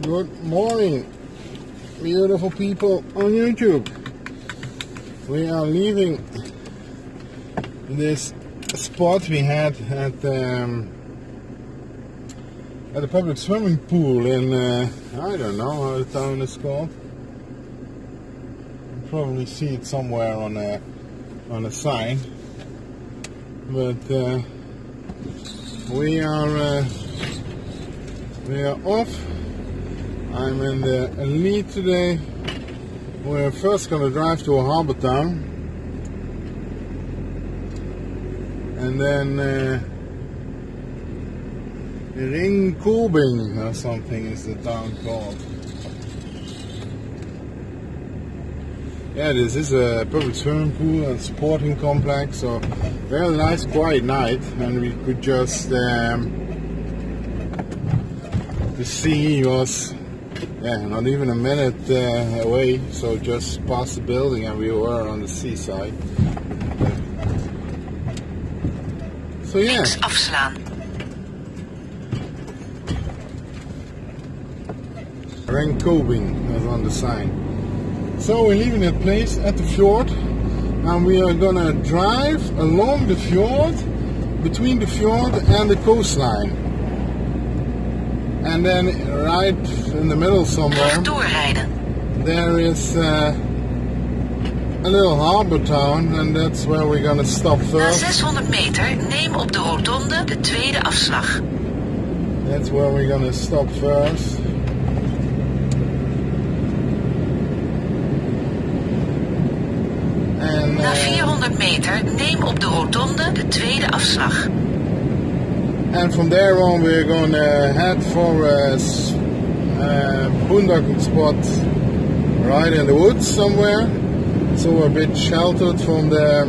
Good morning, beautiful people on YouTube. We are leaving this spot we had at the public swimming pool in, I don't know how the town is called. You probably see it somewhere on a sign. But we are off. I'm in the lead today. We're first going to drive to a harbor town, and then Ringkøbing or something is the town called. Yeah, this is a public swimming pool and sporting complex, so very nice quiet night, and we could just the sea was not even a minute away, so just past the building and we were on the seaside. So yeah. Ringkøbing is on the sign. So we're leaving that place at the fjord, and we are gonna drive along the fjord, between the fjord and the coastline. And then right in the middle somewhere, there is a little harbor town, and that's where we're gonna stop first. Na 600 meter, neem op de rotonde de tweede afslag. That's where we're gonna stop first. And, na 400 meter, neem op de rotonde de tweede afslag. And from there on, we're going to head for a boondocking spot right in the woods somewhere, so we're a bit sheltered from the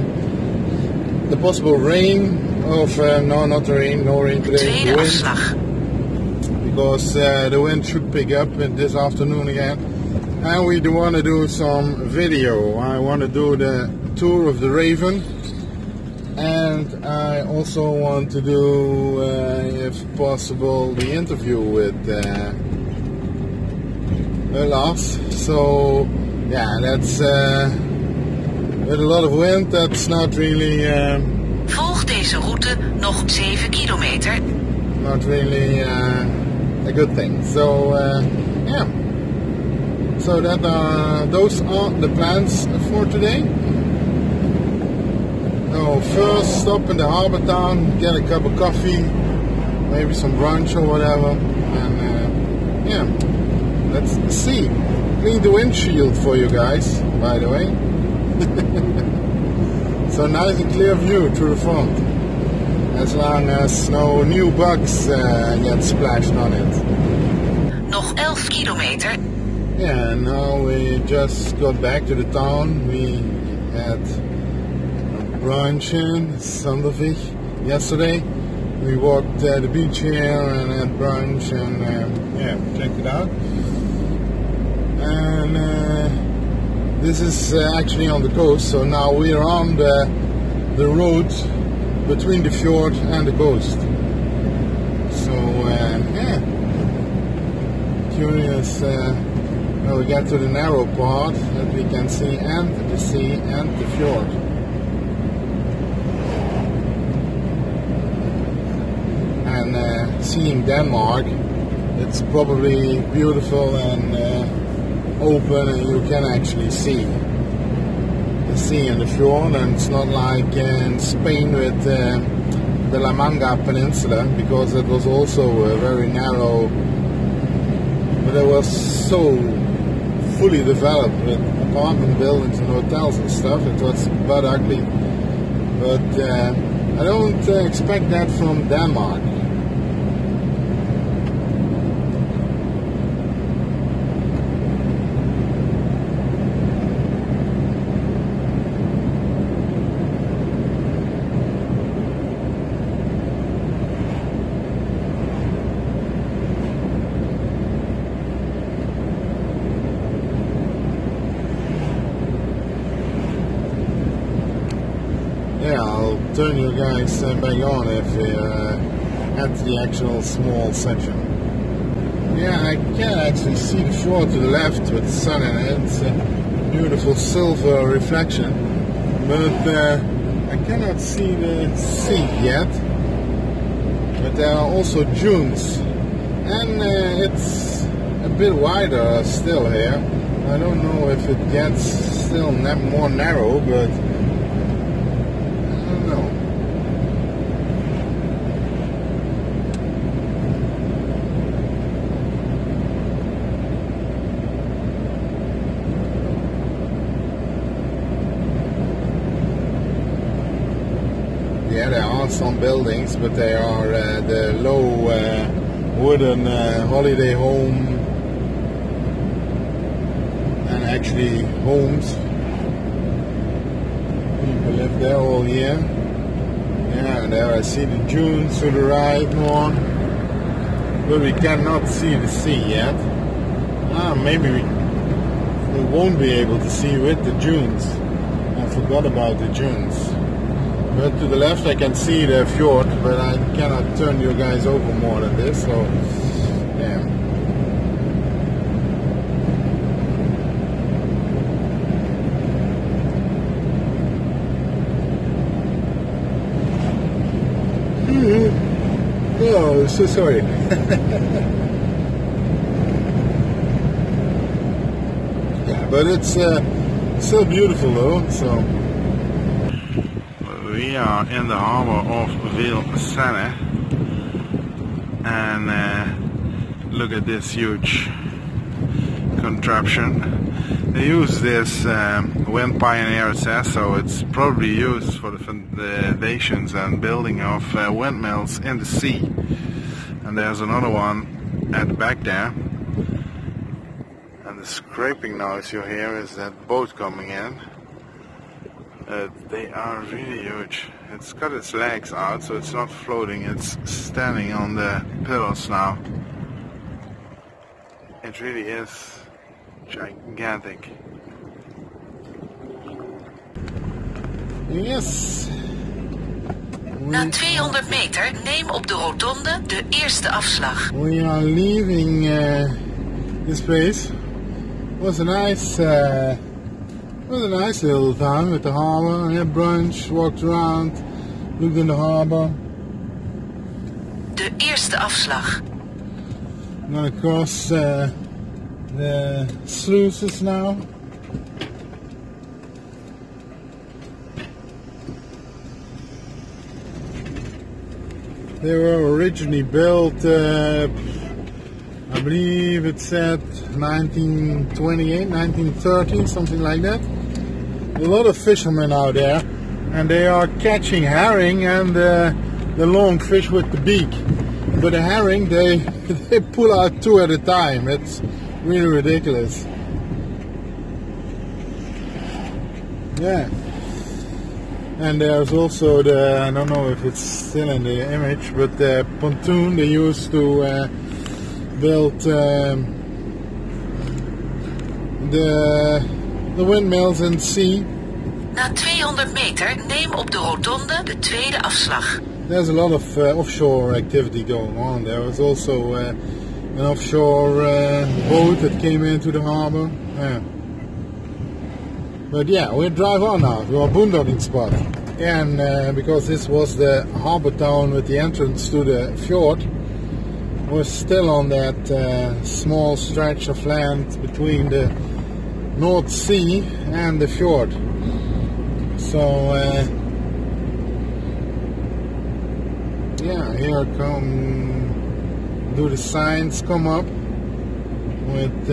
possible rain of no, not the rain, no rain today, the wind, because the wind should pick up this afternoon again. And we do want to do some video. I want to do the tour of the Raven. And I also want to do, if possible, the interview with Lars. So, yeah, that's with a lot of wind. That's not really. Volg deze route nog 7 kilometer. Not really a good thing. So, yeah. So those are the plans for today. So first stop in the harbor town, get a cup of coffee, maybe some brunch or whatever, and yeah, let's see. Clean the windshield for you guys, by the way. So nice and clear view through the front, as long as no new bugs get splashed on it. Nog 11 kilometer. Yeah, now we just got back to the town. We had brunch in Sandvik yesterday. We walked the beach here and had brunch, and yeah, checked it out. And this is actually on the coast, so now we are on the road between the fjord and the coast. So yeah, curious when we get to the narrow part that we can see and the sea and the fjord. Seeing Denmark, it's probably beautiful and open, and you can actually see the sea and the fjord, and it's not like in Spain with the La Manga Peninsula, because it was also very narrow, but it was so fully developed with apartment buildings and hotels and stuff. It was but ugly, but I don't expect that from Denmark. Yeah, I'll turn you guys back on if at the actual small section. Yeah, I can actually see the fjord to the left with the sun in it. It's a beautiful silver reflection, but I cannot see the sea yet. But there are also dunes, and it's a bit wider still here. I don't know if it gets still more narrow, but I don't know. Yeah, there are some buildings, but they are the low wooden holiday home and actually homes. People live there all year. Yeah, and there I see the dunes to the right more, but we cannot see the sea yet. Maybe we won't be able to see with the dunes. I forgot about the dunes. But to the left I can see the fjord, but I cannot turn you guys over more than this, so yeah. Oh, so sorry. Yeah, but it's still beautiful though, so. We are in the harbor of Vilsane, and look at this huge contraption. They use this wind pioneer, it says, so it's probably used for the foundations and building of windmills in the sea. And there's another one at the back there, and the scraping noise you hear is that boat coming in. They are really huge. It's got its legs out, so it's not floating, it's standing on the pillars now. It really is gigantic. Yes. Na 200 meter neem op de rotonde de eerste afslag. We are leaving this place. It was a nice little town with the harbor. I had brunch, walked around, looked in the harbor. De eerste afslag. I'm gonna cross the sluices now. They were originally built, I believe it said 1928, 1930, something like that. A lot of fishermen out there, and they are catching herring and the long fish with the beak. But the herring, they pull out two at a time. It's really ridiculous. Yeah. And there's also the, I don't know if it's still in the image, but the pontoon they used to build the windmills in the sea. Na 200 meter neem op de rotonde de tweede afslag. There's a lot of offshore activity going on. There was also an offshore boat that came into the harbor. Yeah. But yeah, we'll drive on now to our boondocking spot. And because this was the harbor town with the entrance to the fjord, we're still on that small stretch of land between the North Sea and the fjord. So yeah, here do the signs come up with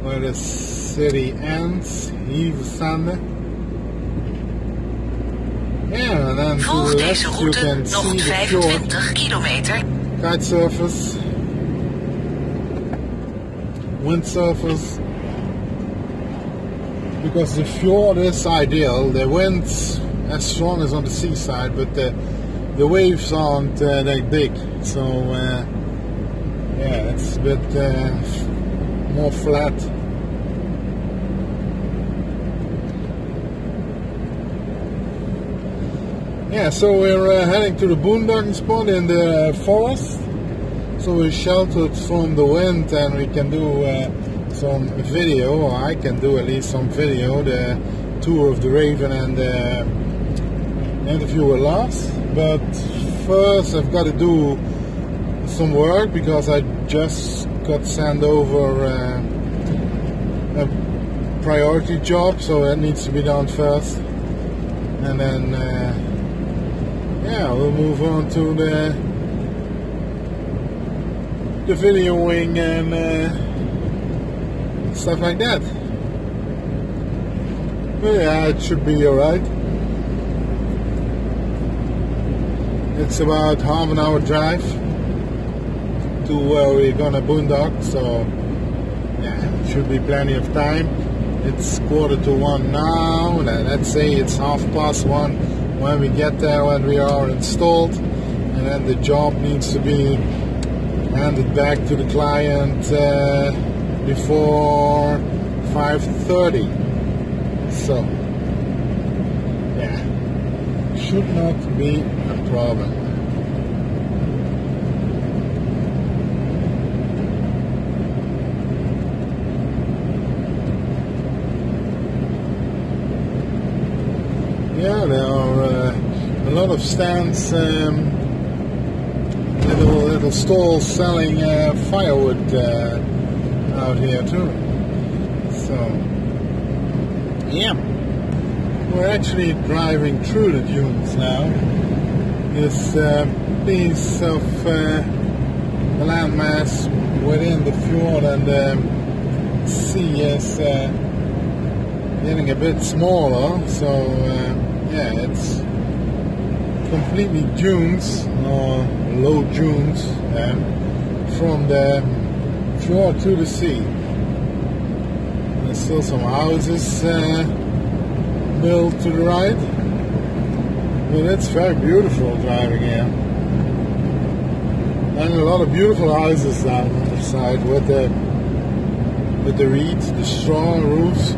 where the city ends, Vilsane. Yeah, and then Volg to the deze left you route can nog see the fjord, 25 kilometer. kitesurfers, windsurfers. Because the fjord is ideal, the wind's as strong as on the seaside, but the waves aren't that big, so yeah, it's a bit more flat. Yeah, so we're heading to the boondocking spot in the forest. So we're sheltered from the wind and we can do some video, or I can do at least some video, the tour of the Raven and the interview with Lars. But first I've got to do some work because I just got sent over a priority job, so that needs to be done first. And then yeah, we'll move on to the videoing and stuff like that. But yeah, it should be alright. It's about half an hour drive to where we're gonna boondock, so yeah, it should be plenty of time. It's 1:45 now. Let's say it's 1:30 when we get there, when we are installed, and then the job needs to be handed back to the client before 5:30. So yeah, should not be a problem. Yeah, there are a lot of stands, little stalls selling firewood out here too. So yeah, we're actually driving through the dunes now. This piece of landmass within the fjord, and the sea is getting a bit smaller, so yeah, it's completely dunes, or low dunes, from the fjord to the sea. There's still some houses built to the right, but it's very beautiful driving here. And a lot of beautiful houses down on the side with the reed, the straw roofs.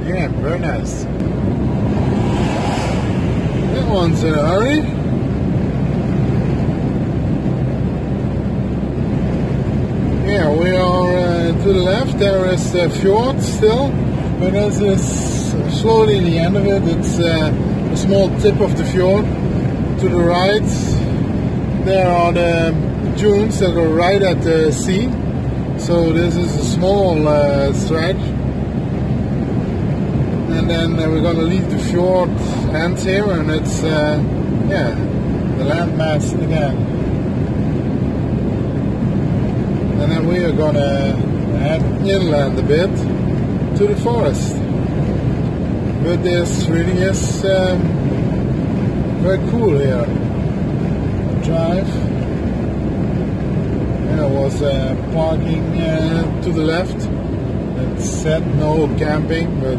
Yeah, very nice. That one's in a hurry. Yeah, we are to the left. There is the fjord still, but as is slowly the end of it, it's a small tip of the fjord. To the right, there are the dunes that are right at the sea. So this is a small stretch. And then we're going to leave the fjord ends here, and it's yeah, the landmass again. And then we are going to head inland a bit to the forest. But this really is very cool here. Drive. There was parking to the left. It said no camping, but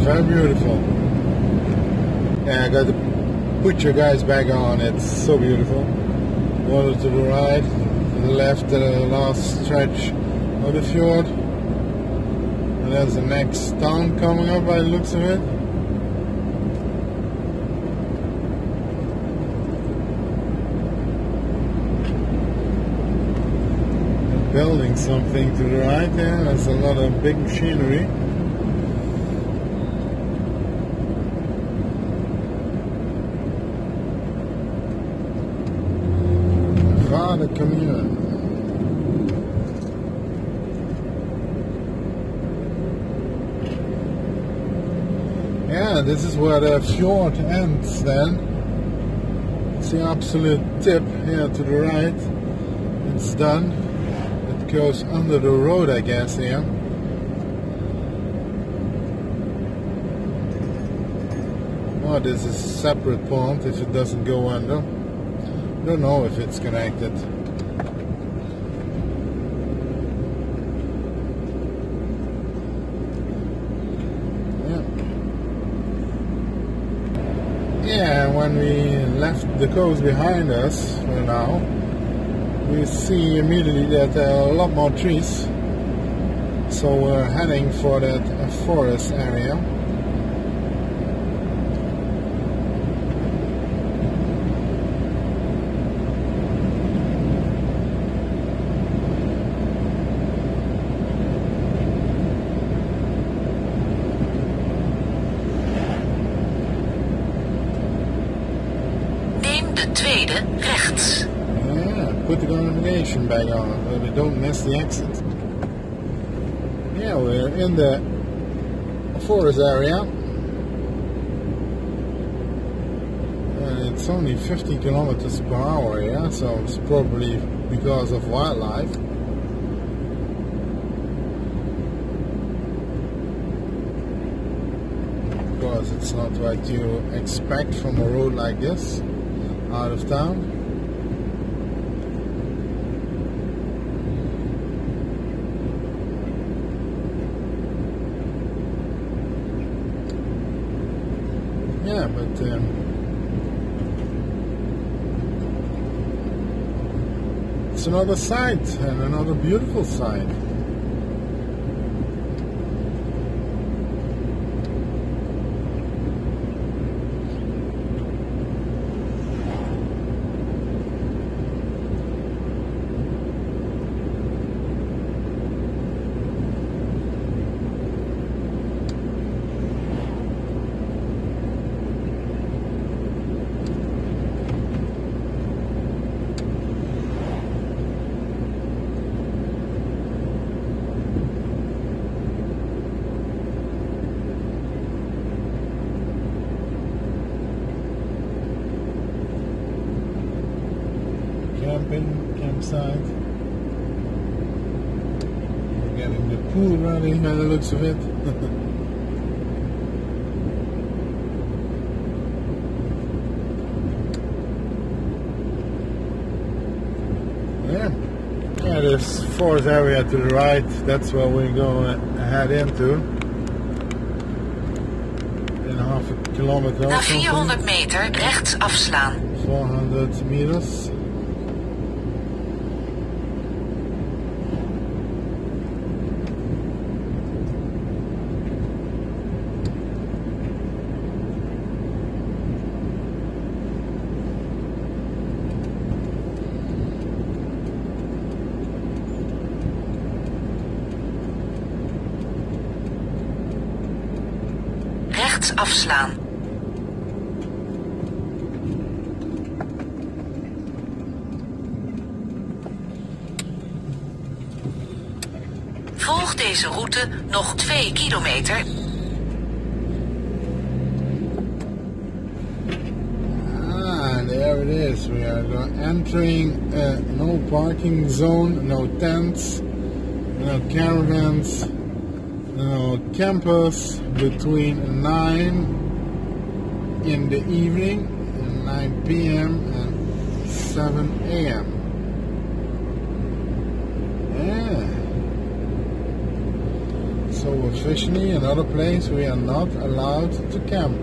very beautiful. Yeah, I got to put your guys back on. It's so beautiful. Water to the right, to the left, the last stretch of the fjord. And there's the next town coming up by the looks of it. Building something to the right there. There's a lot of big machinery. another commune. Yeah, this is where the fjord ends then. It's the absolute tip here to the right. It's done. It goes under the road, I guess, here. Oh, this is a separate pond if it doesn't go under. I don't know if it's connected. Yeah, when we left the coast behind us for now, we see immediately that there are a lot more trees. So we're heading for that forest area. Tweede, rechts. Yeah, put the navigation back on so we don't miss the exit. Yeah, we're in the forest area. And it's only 50 kilometers per hour here, so it's probably because of wildlife. Of course, it's not what you expect from a road like this. Out of town. Yeah, but it's another site, and another beautiful site. Campsite. We're getting the pool ready by the looks of it. Yeah, this forest area to the right, that's where we're going to head into. In half a kilometer. Na 400 meter rechts afslaan. 400 meters. Rechts afslaan. Volg deze route nog 2 kilometer. There it is. We are entering no parking zone, no tents, no caravans, no campers between 9 in the evening and 9 p.m. and 7 a.m. Yeah. So officially another place we are not allowed to camp.